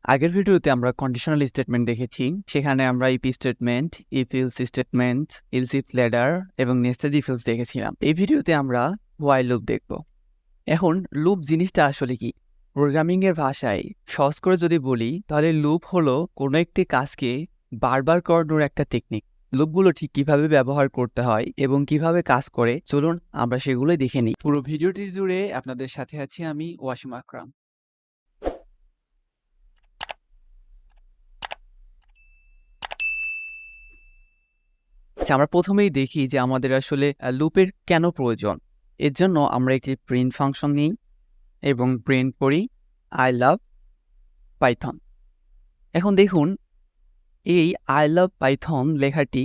আগের ভিডিওতে আমরা কন্ডিশনাল স্টেটমেন্ট দেখেছি। সেখানে আমরা if statement, if else statement, else if ladder এবং নেস্টেড ইফ এলস দেখেছিলাম। এই ভিডিওতে আমরা হোয়াইল লুপ দেখব। এখন লুপ জিনিসটা আসলে কি? প্রোগ্রামিং এর ভাষায় সহজ করে যদি বলি তাহলে লুপ হলো কোনো একটি কাজকে বারবার করানোর একটা টেকনিক। লুপগুলো ঠিক কিভাবে ব্যবহার করতে হয় এবং কিভাবে কাজ করে চলুন আমরা সেগুলোই দেখে নিই। পুরো ভিডিওটি জুড়ে আপনাদের সাথে আছি আমি ওয়াসিম আকরাম। আমরা প্রথমেই দেখি যে আমাদের আসলে লুপের কেন প্রয়োজন। এর জন্য আমরা একটি প্রিন্ট ফাংশন নিই এবং প্রিন্ট করি আই লাভ পাইথন। এখন দেখুন এই আই লাভ পাইথন লেখাটি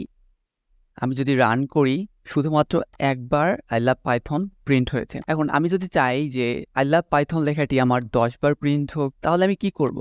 আমি যদি রান করি শুধুমাত্র একবার আই লাভ পাইথন প্রিন্ট হয়েছে। এখন আমি যদি চাই যে আই লাভ পাইথন লেখাটি আমার 10 বার প্রিন্ট হোক, তাহলে আমি কি করব?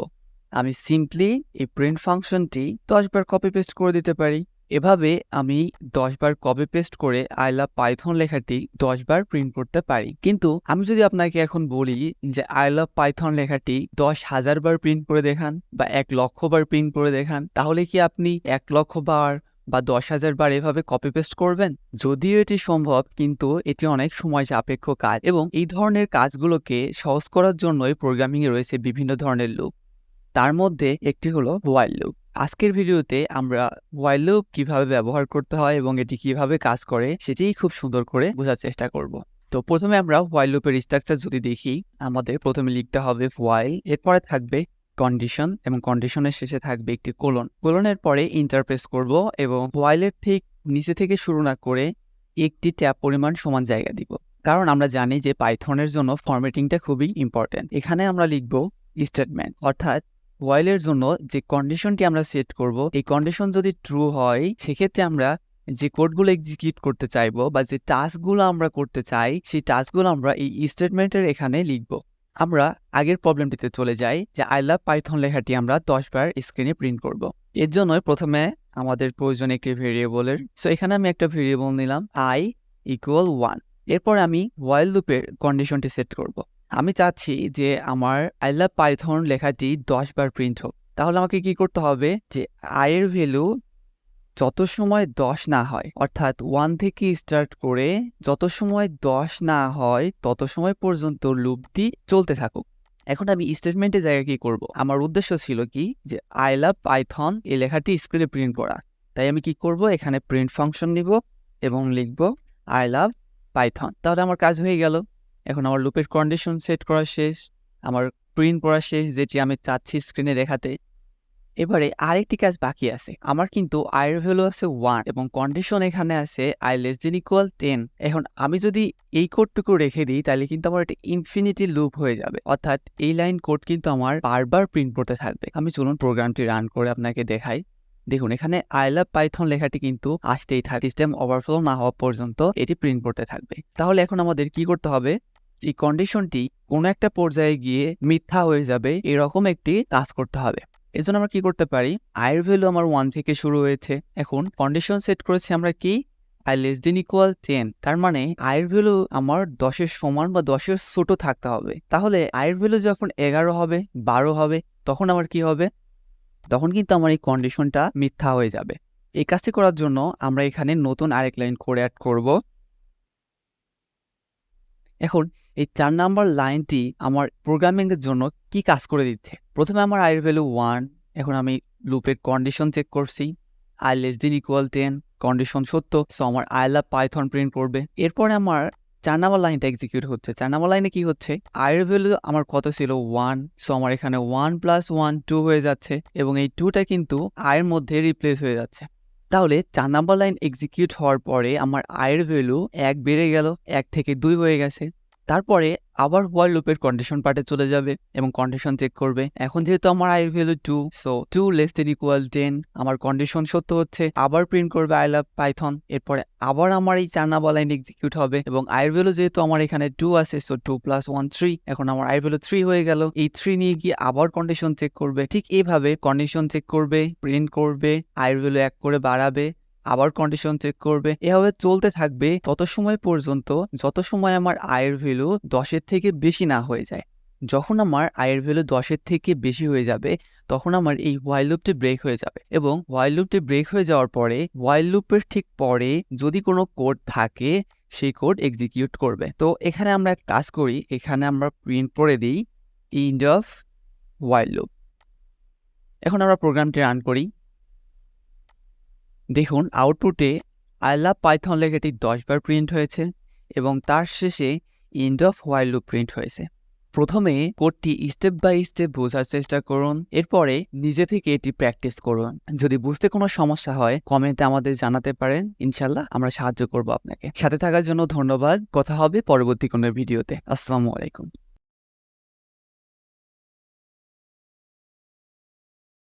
আমি সিম্পলি এই প্রিন্ট ফাংশনটি 10 বার কপি পেস্ট করে দিতে পারি। এভাবে আমি 10 বার কপি পেস্ট করে আই লাভ পাইথন লেখাটি 10 বার প্রিন্ট করতে পারি। কিন্তু আমি যদি আপনাকে এখন বলি যে আই লাভ পাইথন লেখাটি 10,000 বার প্রিন্ট করে দেখান বা 1,00,000 বার প্রিন্ট করে দেখান, তাহলে কি আপনি 1,00,000 বার বা 10,000 বার এভাবে কপি পেস্ট করবেন? যদিও এটি সম্ভব, কিন্তু এটি অনেক সময় সাপেক্ষ কাজ এবং এই ধরনের কাজগুলোকে সহজ করার জন্যই প্রোগ্রামিংয়ে রয়েছে বিভিন্ন ধরনের লুপ। তার মধ্যে একটি হলো হোয়াইল লুপ। আজকের ভিডিওতে আমরা হোয়াইল লুপ কিভাবে ব্যবহার করতে হয় এবং এটি কিভাবে কাজ করে সেটিই খুব সুন্দর করে বোঝার চেষ্টা করব। তো প্রথমে আমরা হোয়াইল লুপের স্ট্রাকচার যদি দেখি, আমাদের প্রথমে লিখতে হবে হোয়াইল, এরপরে থাকবে কন্ডিশন এবং কন্ডিশনের শেষে থাকবে একটি কোলন। কোলনের পরে ইন্টারপ্রেস করব এবং হোয়াইলের ঠিক নিচে থেকে শুরু না করে একটি ট্যাব পরিমাণ সমান জায়গা দিব, কারণ আমরা জানি যে পাইথনের জন্য ফরম্যাটিংটা খুবই ইম্পর্টেন্ট। এখানে আমরা লিখব স্টেটমেন্ট, অর্থাৎ হোয়াইলের জন্য যে কন্ডিশনটি আমরা সেট করব, এই কন্ডিশন যদি ট্রু হয় সেক্ষেত্রে আমরা যে কোডগুলো এক্সিকিউট করতে চাইবো বা যে টাস্কগুলো আমরা করতে চাই সেই টাস্কগুলো আমরা এই স্টেটমেন্টের এখানে লিখব। আমরা আগের প্রবলেমটিতে চলে যাই যে আই লাভ পাইথন লেখাটি আমরা 10 বার স্ক্রিনে প্রিন্ট করব। এর জন্য প্রথমে আমাদের প্রয়োজন একটি ভেরিয়েবলের। সো এখানে আমি একটা ভেরিয়েবল নিলাম i = 1। এরপর আমি হোয়াইল লুপের কন্ডিশনটি সেট করব। আমি চাচ্ছি যে আমার আই লাভ পাইথন লেখাটি 10 বার প্রিন্ট হোক। তাহলে আমাকে কি করতে হবে যে i এর ভ্যালু যত সময় 10 না হয়, অর্থাৎ 1 থেকে স্টার্ট করে যত সময় 10 না হয় তত সময় পর্যন্ত লুপটি চলতে থাকুক। এখন আমি স্টেটমেন্টের জায়গায় কি করব? আমার উদ্দেশ্য ছিল কি যে আই লাভ পাইথন এই লেখাটি স্ক্রিনে প্রিন্ট করা। তাই আমি কি করব? এখানে প্রিন্ট ফাংশন নিব এবং লিখব আই লাভ পাইথন। তাহলে আমার কাজ হয়ে গেল। এখন আমার লুপের কন্ডিশন সেট করা শেষ, আমার প্রিন্ট করা শেষ, যেটি আমি চাচ্ছি স্ক্রিনে দেখাতে। এবারে আরেকটি কাজ বাকি আছে। আমার কিন্তু i এর ভ্যালু আছে 1 এবং কন্ডিশন এখানে আছে i <= 10। এখন আমি যদি এই কোডটুকু রেখে দিই তাহলে কিন্তু আমার এটা ইনফিনিটি লুপ হয়ে যাবে, অর্থাৎ এই লাইন কোড কিন্তু আমার বারবার প্রিন্ট করতে থাকবে। আমি চলুন প্রোগ্রামটি রান করে আপনাকে দেখাই। দেখুন এখানে আই লাভ পাইথন লেখাটি কিন্তু আসতেই থাকবে, সিস্টেম ওভারফ্লো না হওয়া পর্যন্ত এটি প্রিন্ট করতে থাকবে। তাহলে এখন আমাদের কি করতে হবে? এই কন্ডিশনটি কোনো একটা পর্যায়ে গিয়ে মিথ্যা হয়ে যাবে এরকম একটি কাজ করতে হবে। এর জন্য আমরা কি করতে পারি? i এর ভ্যালু আমার 1 থেকে শুরু হয়েছে। এখন কন্ডিশন সেট করেছি আমরা কি i <= 10। তার মানে i এর ভ্যালু আমার 10 এর সমান বা 10 এর ছোট থাকতে হবে। তাহলে i এর ভ্যালু যখন 11 হবে, 12 হবে, তখন আমার কি হবে? তখন কিন্তু আমার এই কন্ডিশনটা মিথ্যা হয়ে যাবে। এই কাজটি করার জন্য আমরা এখানে নতুন আরেক লাইন কোড অ্যাড করব। এখন এই 4 নাম্বার লাইনটি আমার প্রোগ্রামিং এর জন্য কি কাজ করে দিচ্ছে? প্রথমে আমার i এর ভ্যালু 1। এখন আমি লুপের কন্ডিশন চেক করছি i <= 10, কন্ডিশন সত্য, সো আমার আই লাভ পাইথন প্রিন্ট করবে। এরপরে আমার 4 নাম্বার লাইনটা এক্সিকিউট হচ্ছে। 4 নাম্বার লাইনে কি হচ্ছে? i এর ভ্যালু আমার কত ছিল? 1, সো আমার এখানে 1 + 1 2 হয়ে যাচ্ছে এবং এই 2টা কিন্তু i এর মধ্যে রিপ্লেস হয়ে যাচ্ছে। তাহলে 4 নাম্বার লাইন এক্সিকিউট হওয়ার পরে আমার i এর ভ্যালু 1 বেড়ে গেল, 1 থেকে 2 হয়ে গেছে। তারপরে আবার হোয়াইল লুপের কন্ডিশন পার্টে চলে যাবে এবং কন্ডিশন চেক করবে। এখন যেহেতু আমার i এর ভ্যালু 2, সো 2 <= 10, আমার কন্ডিশন সত্য হচ্ছে। আবার প্রিন্ট করবে আই লাভ পাইথন। এরপরে আবার আমার এই 4 নাম্বার লাইন এক্সিকিউট হবে এবং i এর ভ্যালু যেহেতু আমার এখানে 2 আছে, সো 2 + 1 3। এখন আমার i এর ভ্যালু 3 হয়ে গেল। এই 3 নিয়ে গিয়ে আবার কন্ডিশন চেক করবে। ঠিক এইভাবে কন্ডিশন চেক করবে, প্রিন্ট করবে, i এর ভ্যালু 1 করে বাড়াবে, আবার কন্ডিশন চেক করবে। এভাবে চলতে থাকবে তত সময় পর্যন্ত যত সময় আমার i এর ভ্যালু 10 এর থেকে বেশি না হয়ে যায়। যখন আমার i এর ভ্যালু 10 এর থেকে বেশি হয়ে যাবে তখন আমার এই while লুপটি ব্রেক হয়ে যাবে এবং while লুপটি ব্রেক হয়ে যাওয়ার পরে while লুপের ঠিক পরে যদি কোনো কোড থাকে সেই কোড এক্সিকিউট করবে। তো এখানে আমরা এক কাজ করি, এখানে আমরা প্রিন্ট করে দিই end of while loop। এখন আমরা প্রোগ্রামটি রান করি। দেখুন আউটপুটে I love Python লেখাটি 10 বার প্রিন্ট হয়েছে এবং তার শেষে end of while loop print হয়েছে। প্রথমে কোডটি স্টেপ বাই স্টেপ বোঝার চেষ্টা করুন, এরপরে নিজে থেকে এটি প্র্যাকটিস করুন। যদি বুঝতে কোনো সমস্যা হয় কমেন্টে আমাদের জানাতে পারেন, ইনশাল্লাহ আমরা সাহায্য করব আপনাকে। সাথে থাকার জন্য ধন্যবাদ। কথা হবে পরবর্তী কোনো ভিডিওতে। আসসালামু আলাইকুম।